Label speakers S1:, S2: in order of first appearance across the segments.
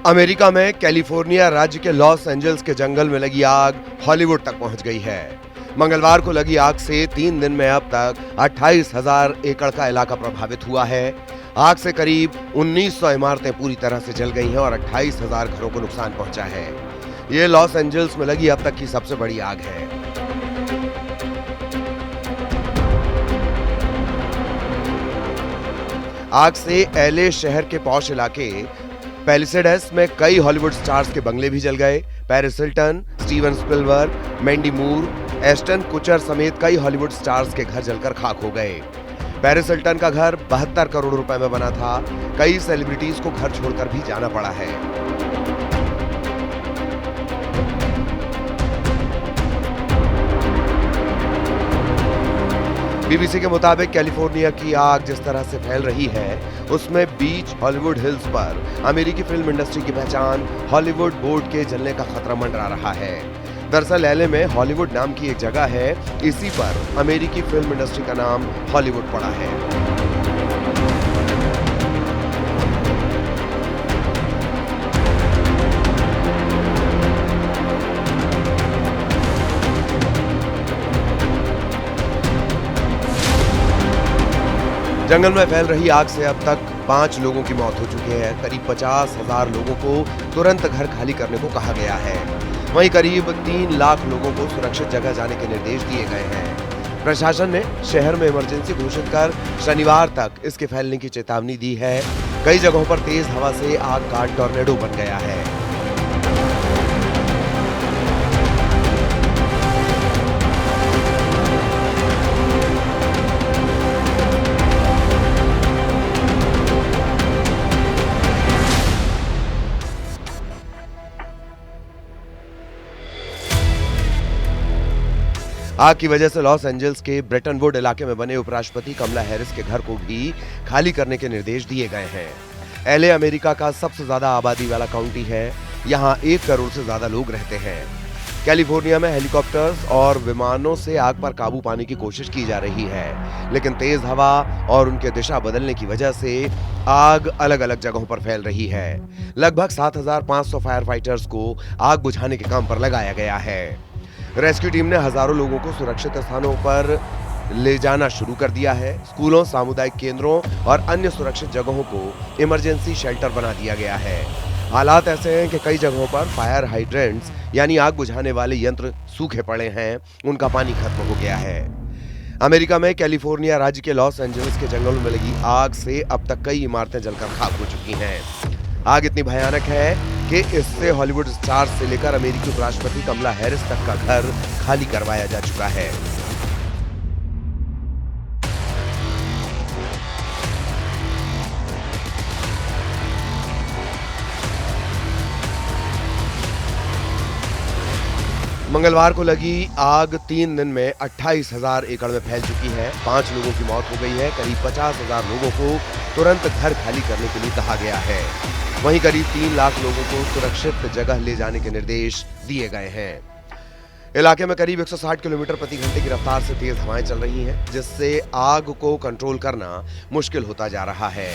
S1: America में California राज्य के लॉस एंजल्स के जंगल में लगी आग हॉलीवुड तक पहुंच गई है। मंगलवार को लगी आग से 3 दिन में अब तक 28,000 एकड़ का इलाका प्रभावित हुआ है। आग से करीब 1900 इमारतें पूरी तरह से जल गई हैं और 28,000 घरों को नुकसान पहुंचा है। ये लॉस एंजल्स में लगी अब तक की सबसे बड़ी आग है। आग से एलए शहर के पॉश इलाके पैलिसेड्स में कई हॉलीवुड स्टार्स के बंगले भी जल गए। Paris Hilton, Steven Spielberg, Mandy मूर, एस्टन कुचर समेत कई हॉलीवुड स्टार्स के घर जलकर खाक हो गए। पेरिस हिल्टन का घर 72 करोड़ रुपए में बना था। कई सेलिब्रिटीज को घर छोड़कर भी जाना पड़ा है। बीबीसी के मुताबिक कैलिफोर्निया की आग जिस तरह से फैल रही है, उसमें बीच हॉलीवुड हिल्स पर अमेरिकी फिल्म इंडस्ट्री की पहचान हॉलीवुड बोर्ड के जलने का खतरा मंडरा रहा है। दरअसल एलए में हॉलीवुड नाम की एक जगह है, इसी पर अमेरिकी फिल्म इंडस्ट्री का नाम हॉलीवुड पड़ा है। जंगल में फैल रही आग से अब तक 5 लोगों की मौत हो चुकी है। करीब 50,000 लोगों को तुरंत घर खाली करने को कहा गया है। वहीं करीब 3 लाख लोगों को सुरक्षित जगह जाने के निर्देश दिए गए हैं। प्रशासन ने शहर में इमरजेंसी घोषित कर शनिवार तक इसके फैलने की चेतावनी दी है। कई जगहों पर तेज हवा से आग का टॉर्नेडो बन गया है। आग की वजह से लॉस एंजल्स के ब्रेटनवुड इलाके में बने उपराष्ट्रपति कमला हैरिस के घर को भी खाली करने के निर्देश दिए गए हैं। एलए अमेरिका का सबसे ज्यादा आबादी वाला काउंटी है। यहाँ 1 करोड़ से ज्यादा लोग रहते हैं। कैलिफोर्निया में हेलीकॉप्टर्स और विमानों से आग पर काबू पाने की कोशिश की जा रही है, लेकिन तेज हवा और उनके दिशा बदलने की वजह से आग अलग अलग जगहों पर फैल रही है। लगभग 7,500 फायर फाइटर्स को आग बुझाने के काम पर लगाया गया है। रेस्क्यू टीम ने हजारों लोगों को सुरक्षित स्थानों पर ले जाना शुरू कर दिया है। स्कूलों, सामुदायिक केंद्रों और अन्य सुरक्षित जगहों को इमरजेंसी शेल्टर बना दिया गया है। हालात ऐसे हैं कि कई जगहों पर फायर हाइड्रेंट्स यानी आग बुझाने वाले यंत्र सूखे पड़े हैं, उनका पानी खत्म हो गया है। अमेरिका में कैलिफोर्निया राज्य के लॉस एंजल्स के जंगलों में लगी आग से अब तक कई इमारतें जलकर खाक हो चुकी हैं। आग इतनी भयानक है कि इससे हॉलीवुड स्टार्स से लेकर अमेरिकी उपराष्ट्रपति कमला हैरिस तक का घर खाली करवाया जा चुका है। मंगलवार को लगी आग 3 दिन में 28,000 एकड़ में फैल चुकी है। 5 लोगों की मौत हो गई है। करीब 50,000 लोगों को तुरंत घर खाली करने के लिए कहा गया है। वहीं करीब 3 लाख लोगों को सुरक्षित जगह ले जाने के निर्देश दिए गए हैं। इलाके में करीब 160 किलोमीटर प्रति घंटे की रफ्तार से तेज हवाएं चल रही हैं, जिससे आग को कंट्रोल करना मुश्किल होता जा रहा है।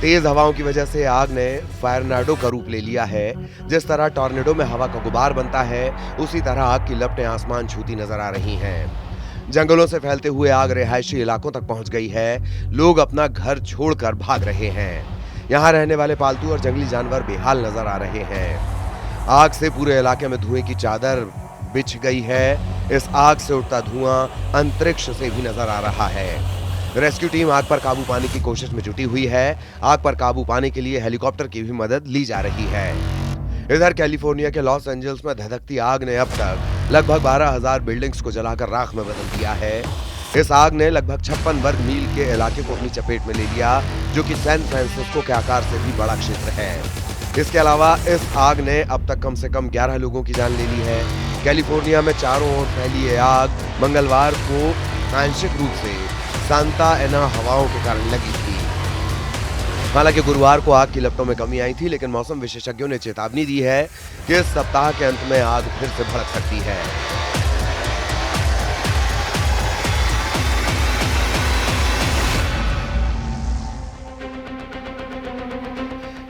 S1: तेज हवाओं की वजह से आग ने फायरनाडो का रूप ले लिया है। जिस तरह टॉर्नेडो में हवा का गुबार बनता है, उसी तरह आग की लपटें आसमान छूती नजर आ रही हैं। जंगलों से फैलते हुए आग रिहायशी इलाकों तक पहुंच गई है। लोग अपना घर छोड़कर भाग रहे हैं। यहाँ रहने वाले पालतू और जंगली जानवर बेहाल नजर आ रहे हैं। आग से पूरे इलाके में धुएं की चादर बिछ गई है। इस आग से उठता धुआं अंतरिक्ष से भी नजर आ रहा है। रेस्क्यू टीम आग पर काबू पाने की कोशिश में जुटी हुई है। आग पर काबू पाने के लिए हेलीकॉप्टर की भी मदद ली जा रही है। इधर कैलिफोर्निया के लॉस एंजल्स में धधकती आग ने अब तक लगभग 12,000 बिल्डिंग्स को जलाकर राख में बदल दिया है। इस आग ने लगभग 56 वर्ग मील के इलाके को अपनी चपेट में ले लिया, जो कि सैन फ्रांसिस्को के आकार से भी बड़ा क्षेत्र है। इसके अलावा इस आग ने अब तक कम से कम 11 लोगों की जान ले ली है। कैलिफोर्निया में चारों ओर फैली ये आग मंगलवार को आंशिक रूप से सांता एना हवाओं के कारण लगी थी। हालांकि गुरुवार को आग की लपटों में कमी आई थी, लेकिन मौसम विशेषज्ञों ने चेतावनी दी है कि इस सप्ताह के अंत में आग फिर से भड़क सकती है।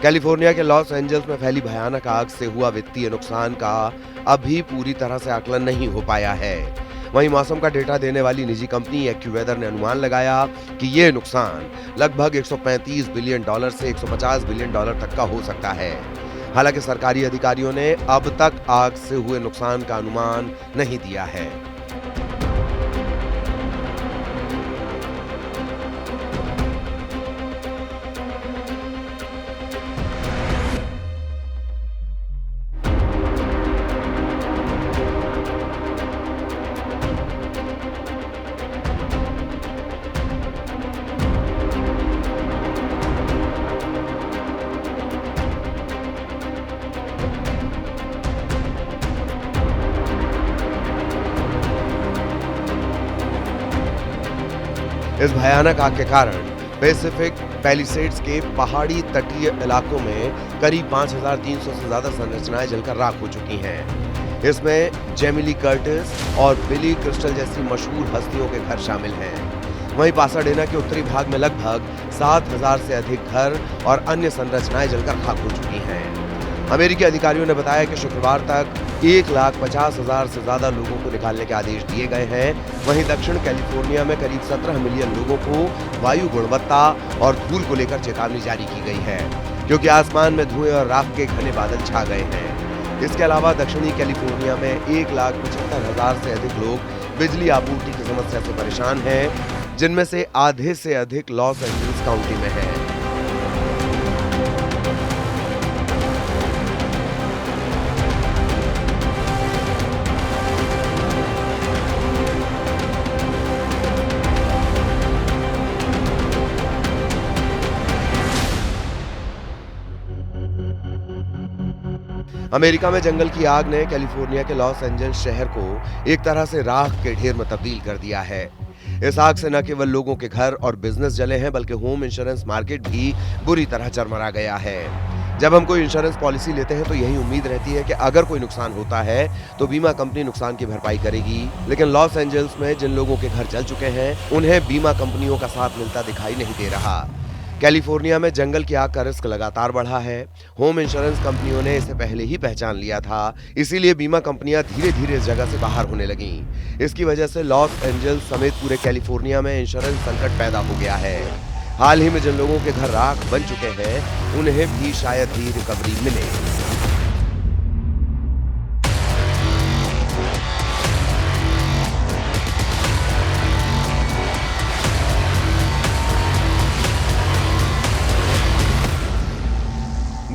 S1: कैलिफोर्निया के लॉस एंजल्स में फैली भयानक आग से हुआ वित्तीय नुकसान का अभी पूरी तरह से आकलन नहीं हो पाया है। वहीं मौसम का डेटा देने वाली निजी कंपनी एक्यूवेदर ने अनुमान लगाया कि ये नुकसान लगभग 135 बिलियन डॉलर से 150 बिलियन डॉलर तक का हो सकता है। हालांकि सरकारी अधिकारियों ने अब तक आग से हुए नुकसान का अनुमान नहीं दिया है। इस भयानक आग के कारण पैसिफिक पैलिसेड्स के पहाड़ी तटीय इलाकों में करीब 5,300 से ज्यादा संरचनाएं जलकर राख हो चुकी हैं। इसमें जेमी ली कर्टिस और बिली क्रिस्टल जैसी मशहूर हस्तियों के घर शामिल हैं। वहीं पासाडेना के उत्तरी भाग में लगभग 7,000 से अधिक घर और अन्य संरचनाएं जलकर खाक हो चुकी हैं। अमेरिकी अधिकारियों ने बताया कि शुक्रवार तक 1,50,000 से ज्यादा लोगों को निकालने के आदेश दिए गए हैं। वहीं दक्षिण कैलिफोर्निया में करीब 17 मिलियन लोगों को वायु गुणवत्ता और धूल को लेकर चेतावनी जारी की गई है, क्योंकि आसमान में धुएं और राख के घने बादल छा गए हैं। इसके अलावा दक्षिणी कैलिफोर्निया में 1,75,000 से अधिक लोग बिजली आपूर्ति की समस्या से परेशान हैं, जिनमें से आधे से अधिक लॉस एंजल्स काउंटी में है। 'अमेरिका में जंगल की आग ने कैलिफोर्निया के लॉस एंजल्स शहर को एक तरह से राख के ढेर में तब्दील कर दिया है। इस आग से न केवल लोगों के घर और बिजनेस जले हैं, बल्कि होम इंश्योरेंस मार्केट भी बुरी तरह चरमरा गया है। जब हम कोई इंश्योरेंस पॉलिसी लेते हैं तो यही उम्मीद रहती है कि अगर कोई नुकसान होता है तो बीमा कंपनी नुकसान की भरपाई करेगी, लेकिन लॉस एंजल्स में जिन लोगों के घर जल चुके हैं उन्हें बीमा कंपनियों का साथ मिलता दिखाई नहीं दे रहा। कैलिफोर्निया में जंगल की आग का रिस्क लगातार बढ़ा है। होम इंश्योरेंस कंपनियों ने इसे पहले ही पहचान लिया था, इसीलिए बीमा कंपनियां धीरे धीरे इस जगह से बाहर होने लगीं। इसकी वजह से लॉस एंजल्स समेत पूरे कैलिफोर्निया में इंश्योरेंस संकट पैदा हो गया है। हाल ही में जिन लोगों के घर राख बन चुके हैं उन्हें भी शायद ही रिकवरी मिले।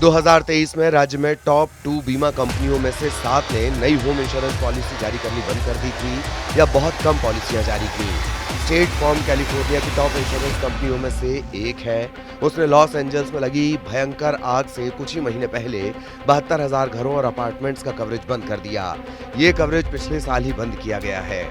S1: 2023 में राज्य में टॉप 2 बीमा कंपनियों में से 7 ने नई होम इंश्योरेंस पॉलिसी जारी करनी बंद कर दी थी या बहुत कम पॉलिसियां जारी की। स्टेट फार्म कैलिफोर्निया की टॉप इंश्योरेंस कंपनियों में से एक है। उसने लॉस एंजल्स में लगी भयंकर आग से कुछ ही महीने पहले 72,000 घरों और अपार्टमेंट्स का कवरेज बंद कर दिया। ये कवरेज पिछले साल ही बंद किया गया है।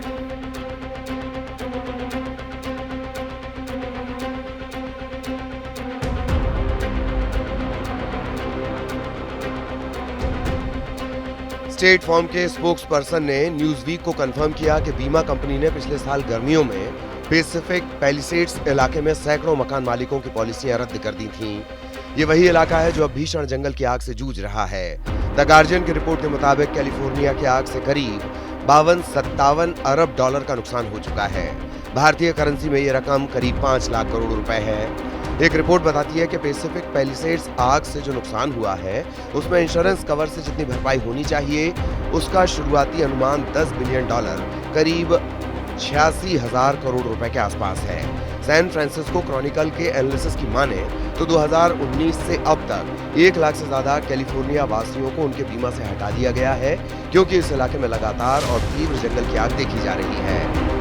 S1: स्टेट फार्म के स्पोक्स पर्सन ने न्यूज वीक को कंफर्म किया कि बीमा कंपनी ने पिछले साल गर्मियों में पैसिफिक पैलिसेड्स इलाके में सैकड़ों मकान मालिकों की पॉलिसियां रद्द कर दी थीं। ये वही इलाका है जो अब भीषण जंगल की आग से जूझ रहा है। द गार्जियन की रिपोर्ट के मुताबिक कैलिफोर्निया की आग से करीब 52-57 अरब डॉलर का नुकसान हो चुका है। भारतीय करेंसी में ये रकम करीब 5 लाख करोड़ रुपए है। एक रिपोर्ट बताती है कि पैसिफिक पैलिसेड्स आग से जो नुकसान हुआ है उसमें इंश्योरेंस कवर से जितनी भरपाई होनी चाहिए उसका शुरुआती अनुमान 10 बिलियन डॉलर करीब 86,000 करोड़ रुपए के आसपास है। सैन फ्रांसिस्को क्रॉनिकल के एनालिसिस की माने तो 2019 से अब तक 1 लाख से ज्यादा कैलिफोर्निया वासियों को उनके बीमा से हटा दिया गया है, क्योंकि इस इलाके में लगातार और तीव्र जंगल की आग देखी जा रही है।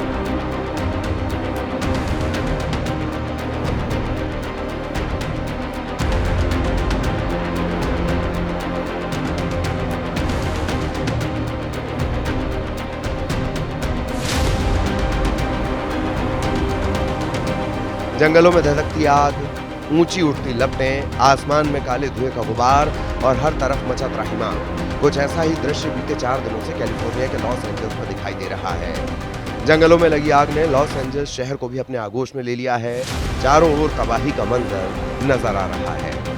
S1: जंगलों में धधकती आग, ऊंची उठती लपटें, आसमान में काले धुएं का गुबार और हर तरफ मचा त्राहिमाम। कुछ ऐसा ही दृश्य बीते 4 दिनों से कैलिफोर्निया के लॉस एंजल्स में दिखाई दे रहा है। जंगलों में लगी आग ने लॉस एंजल्स शहर को भी अपने आगोश में ले लिया है। चारों ओर तबाही का मंजर नजर आ रहा है।